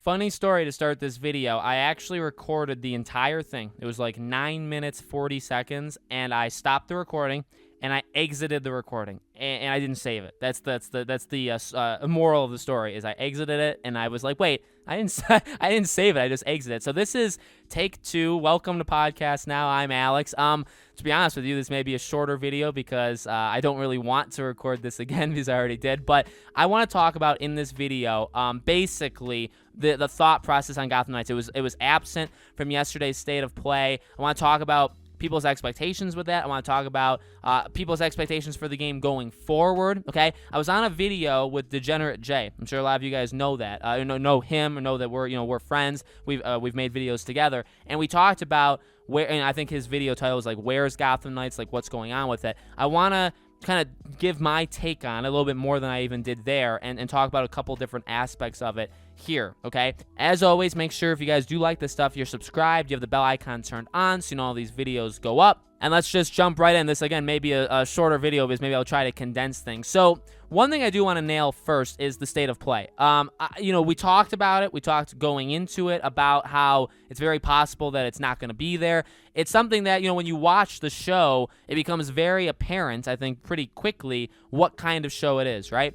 Funny story to start this video. I actually recorded the entire thing. It was like 9 minutes, 40 seconds, and I stopped the recording and I exited the recording and I didn't save it. That's the moral of the story is I exited it and I was like, wait, I didn't save it. I just exited. So this is take 2. Welcome to podcast now. I'm Alex. To be honest with you, this may be a shorter video because I don't really want to record this again because I already did. But I want to talk about in this video, basically the thought process on Gotham Knights. It was absent from yesterday's state of play. I want to talk about people's expectations with that. I want to talk about people's expectations for the game going forward, okay? I was on a video with Degenerate Jay. I'm sure a lot of you guys know that. Know him or know that we're friends. We've made videos together, and we talked about where, and I think his video title was like, where's Gotham Knights? Like, what's going on with it? I want to kind of give my take on it a little bit more than I even did there and talk about a couple different aspects of it here, okay? As always, make sure if you guys do like this stuff, you're subscribed, you have the bell icon turned on so you know all these videos go up. And let's just jump right in. This, again, may be a shorter video because maybe I'll try to condense things. So one thing I do want to nail first is the state of play. We talked about it. We talked going into it about how it's very possible that it's not going to be there. It's something that, when you watch the show, it becomes very apparent, I think, pretty quickly what kind of show it is, right?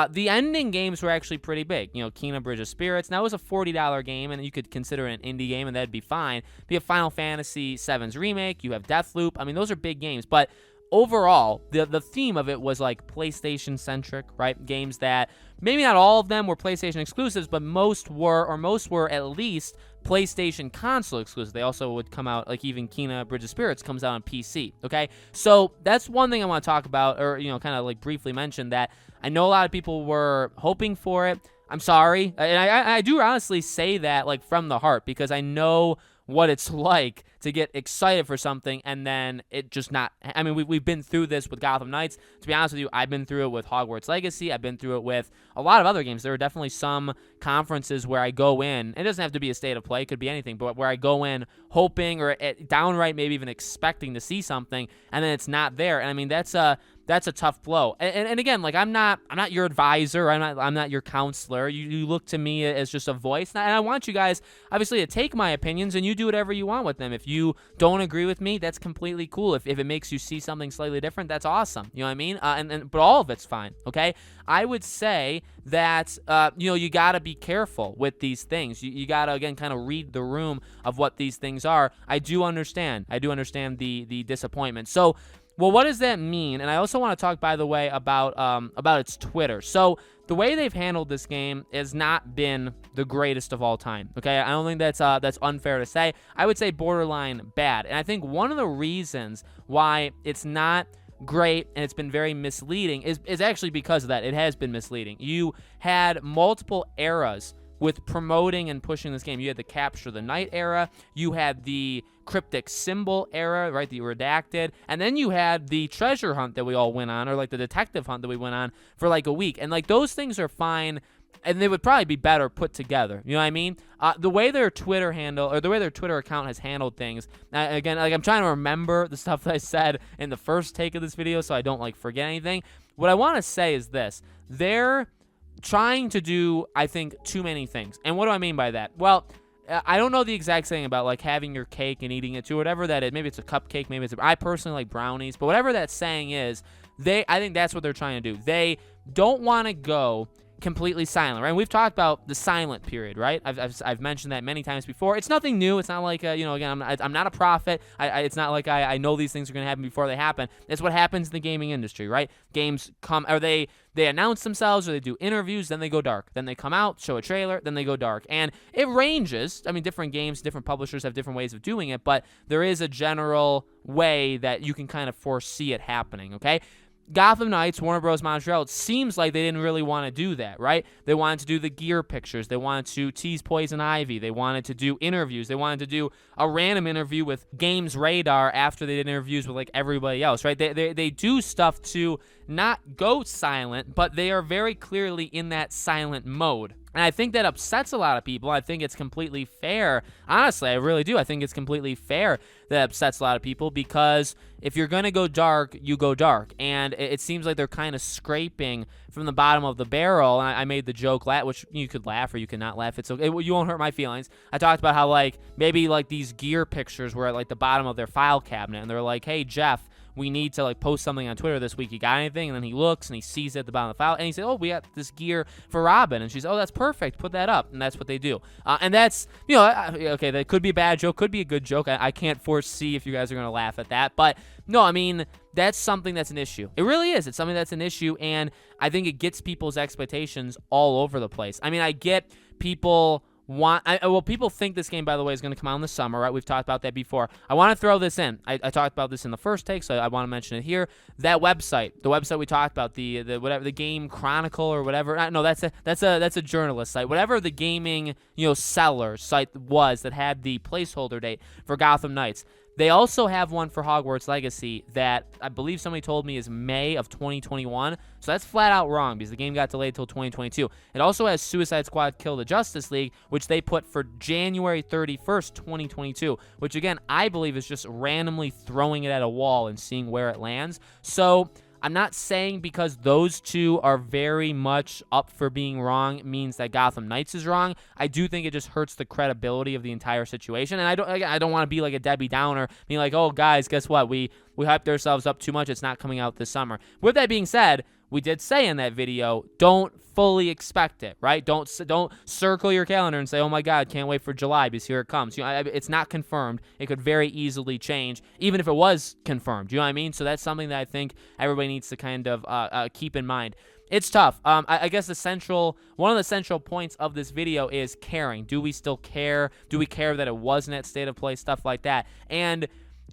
The ending games were actually pretty big. Kena Bridge of Spirits. Now, it was a $40 game, and you could consider it an indie game, and that'd be fine. But you have Final Fantasy VII's Remake. You have Deathloop. I mean, those are big games. But overall, the theme of it was like PlayStation-centric, right? Games that maybe not all of them were PlayStation exclusives, but most were at least PlayStation console exclusive. They also would come out, like even Kena Bridge of Spirits comes out on PC, okay? So that's one thing I want to talk about, or, kind of like briefly mention that I know a lot of people were hoping for it. I'm sorry. And I do honestly say that like from the heart because I know what it's like to get excited for something and then it just not. I mean, we've been through this with Gotham Knights. To be honest with you, I've been through it with Hogwarts Legacy. I've been through it with a lot of other games. There are definitely some conferences where I go in. It doesn't have to be a state of play. It could be anything. But where I go in hoping or downright maybe even expecting to see something and then it's not there. And I mean, that's a tough blow. And again, like I'm not your advisor. I'm not your counselor. You look to me as just a voice. And I want you guys obviously to take my opinions and you do whatever you want with them. If you don't agree with me, that's completely cool. If it makes you see something slightly different, that's awesome. You know what I mean? But all of it's fine. Okay. I would say that, you got to be careful with these things. You got to, again, kind of read the room of what these things are. I do understand the disappointment. So, well, what does that mean? And I also want to talk, by the way, about its Twitter. So the way they've handled this game has not been the greatest of all time. Okay, I don't think that's unfair to say. I would say borderline bad. And I think one of the reasons why it's not great and it's been very misleading is actually because of that. It has been misleading. You had multiple eras with promoting and pushing this game. You had the Capture the Night era, you had the Cryptic Symbol era, right, the redacted, and then you had the treasure hunt that we all went on, or like the detective hunt that we went on for like a week. And like those things are fine, and they would probably be better put together. You know what I mean? The way their Twitter handle, or the way their Twitter account has handled things, again, like I'm trying to remember the stuff that I said in the first take of this video so I don't like forget anything. What I want to say is this. They're trying to do, I think, too many things. And what do I mean by that? Well, I don't know the exact saying about like having your cake and eating it too, whatever that is. Maybe it's a cupcake, maybe I personally like brownies, but whatever that saying is, I think that's what they're trying to do. They don't want to go completely silent, right? And we've talked about the silent period, right? I've mentioned that many times before. It's nothing new. It's not like, again, I'm not a prophet. It's not like I know these things are going to happen before they happen. It's what happens in the gaming industry, right? Games come, or they announce themselves, or they do interviews, then they go dark. Then they come out, show a trailer, then they go dark. And it ranges. I mean, different games, different publishers have different ways of doing it, but there is a general way that you can kind of foresee it happening, okay? Gotham Knights, Warner Bros. Montreal, it seems like they didn't really want to do that, right? They wanted to do the gear pictures. They wanted to tease Poison Ivy. They wanted to do interviews. They wanted to do a random interview with Games Radar after they did interviews with, like, everybody else, right? They do stuff to not go silent, but they are very clearly in that silent mode, And I think that upsets a lot of people. I think it's completely fair. Honestly, I really do. I think it's completely fair that upsets a lot of people, because if you're going to go dark, you go dark. And it seems like they're kind of scraping from the bottom of the barrel. And I made the joke, which you could laugh or you could not laugh. It's okay. You won't hurt my feelings. I talked about how, like, maybe like these gear pictures were at like the bottom of their file cabinet, and they're like, hey, Jeff, we need to like post something on Twitter this week. You got anything? And then he looks and he sees it at the bottom of the file, and he said, oh, we got this gear for Robin. And she's, oh, that's perfect. Put that up. And that's what they do. And that's, okay, that could be a bad joke, could be a good joke. I can't foresee if you guys are going to laugh at that. But no, I mean, that's something that's an issue. It really is. It's something that's an issue. And I think it gets people's expectations all over the place. I mean, I get people people think this game, by the way, is going to come out in the summer, right? We've talked about that before. I want to throw this in. I talked about this in the first take, so I want to mention it here. That website, the website we talked about, the whatever, the Game Chronicle or whatever. No, that's a journalist site. Whatever the gaming seller site was that had the placeholder date for Gotham Knights. They also have one for Hogwarts Legacy that I believe somebody told me is May of 2021. So that's flat out wrong, because the game got delayed till 2022. It also has Suicide Squad Kill the Justice League, which they put for January 31st, 2022, which again, I believe is just randomly throwing it at a wall and seeing where it lands. So I'm not saying because those two are very much up for being wrong means that Gotham Knights is wrong. I do think it just hurts the credibility of the entire situation. And I don't want to be like a Debbie Downer, being like, oh, guys, guess what? We hyped ourselves up too much. It's not coming out this summer. With that being said, we did say in that video, don't fully expect it, right? Don't circle your calendar and say, oh my God, can't wait for July because here it comes. It's not confirmed. It could very easily change, even if it was confirmed. You know what I mean? So that's something that I think everybody needs to kind of keep in mind. It's tough. I guess one of the central points of this video is caring. Do we still care? Do we care that it wasn't at State of Play? Stuff like that. And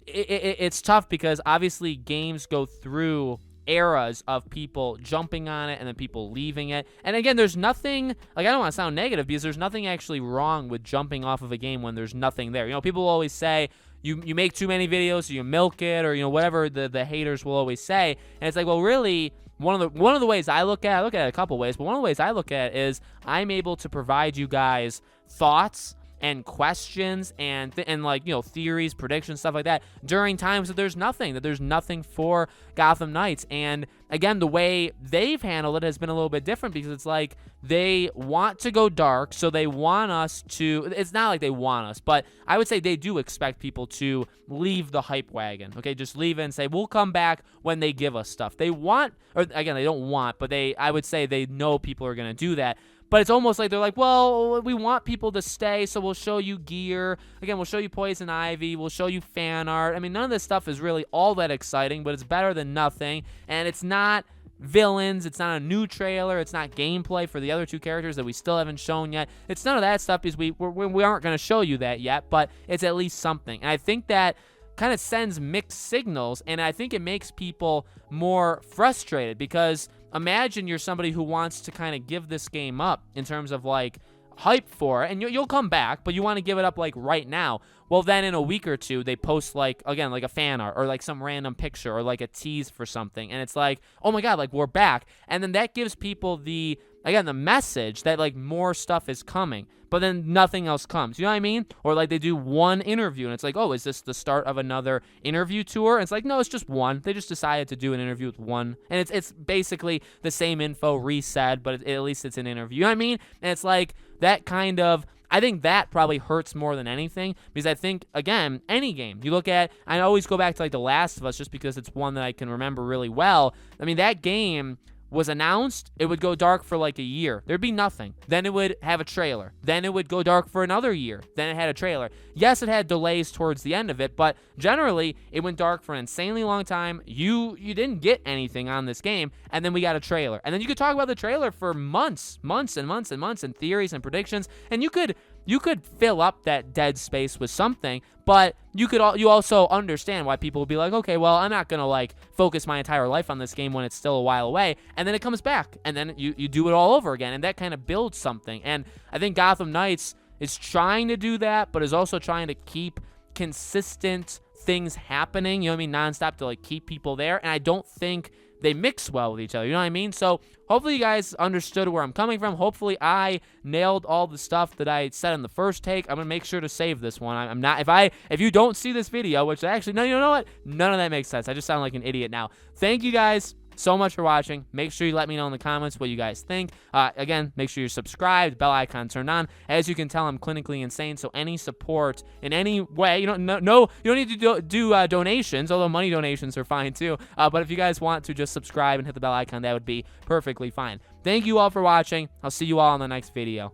it's tough because obviously games go through eras of people jumping on it and then people leaving it. And again, there's nothing, like, I don't want to sound negative, because there's nothing actually wrong with jumping off of a game when there's nothing there. People always say you make too many videos, so you milk it, or whatever the haters will always say. And it's like, well, really, one of the ways I look at it a couple ways, but one of the ways I look at it is I'm able to provide you guys thoughts and questions and theories, predictions, stuff like that during times that there's nothing for Gotham Knights. And again, the way they've handled it has been a little bit different, because it's like they want to go dark, so they want us to, it's not like they want us, but I would say they do expect people to leave the hype wagon, okay? Just leave it and say, we'll come back when they give us stuff. They want, or again, they don't want, but I would say they know people are going to do that. But it's almost like they're like, well, we want people to stay, so we'll show you gear. Again, we'll show you Poison Ivy. We'll show you fan art. I mean, none of this stuff is really all that exciting, but it's better than nothing. And it's not villains. It's not a new trailer. It's not gameplay for the other two characters that we still haven't shown yet. It's none of that stuff, because we aren't going to show you that yet, but it's at least something. And I think that kind of sends mixed signals, and I think it makes people more frustrated, because imagine you're somebody who wants to kind of give this game up in terms of like hype for it, and you'll come back, but you want to give it up like right now. Well, then in a week or two, they post like a fan art or like some random picture or like a tease for something, and it's like, oh my God, like we're back. And then that gives people the message that like more stuff is coming, but then nothing else comes. You know what I mean? Or like they do one interview and it's like, oh, is this the start of another interview tour? And it's like, no, it's just one. They just decided to do an interview with one, and it's basically the same info resaid, but at least it's an interview. You know what I mean? And it's like that kind of, I think that probably hurts more than anything, because I think, again, any game you look at, I always go back to like The Last of Us just because it's one that I can remember really well. I mean, that game was announced, it would go dark for like a year. There'd be nothing. Then it would have a trailer. Then it would go dark for another year. Then it had a trailer. Yes, it had delays towards the end of it, but generally it went dark for an insanely long time. You didn't get anything on this game, and then we got a trailer. And then you could talk about the trailer for months and months and months, and theories and predictions, and you could fill up that dead space with something, but you also understand why people would be like, okay, well, I'm not gonna like focus my entire life on this game when it's still a while away, and then it comes back, and then you do it all over again, and that kind of builds something. And I think Gotham Knights is trying to do that, but is also trying to keep consistent things happening, you know what I mean, nonstop, to like keep people there. And I don't think they mix well with each other. You know what I mean? So hopefully you guys understood where I'm coming from. Hopefully I nailed all the stuff that I said in the first take. I'm gonna make sure to save this one. I'm not, if you don't see this video, which actually, no, you know what? None of that makes sense. I just sound like an idiot now. Thank you guys so much for watching. Make sure you let me know in the comments what you guys think. Again, make sure you're subscribed, bell icon turned on. As you can tell, I'm clinically insane, so any support in any way, you don't need to do donations, although money donations are fine too. But if you guys want to just subscribe and hit the bell icon, that would be perfectly fine. Thank you all for watching. I'll see you all in the next video.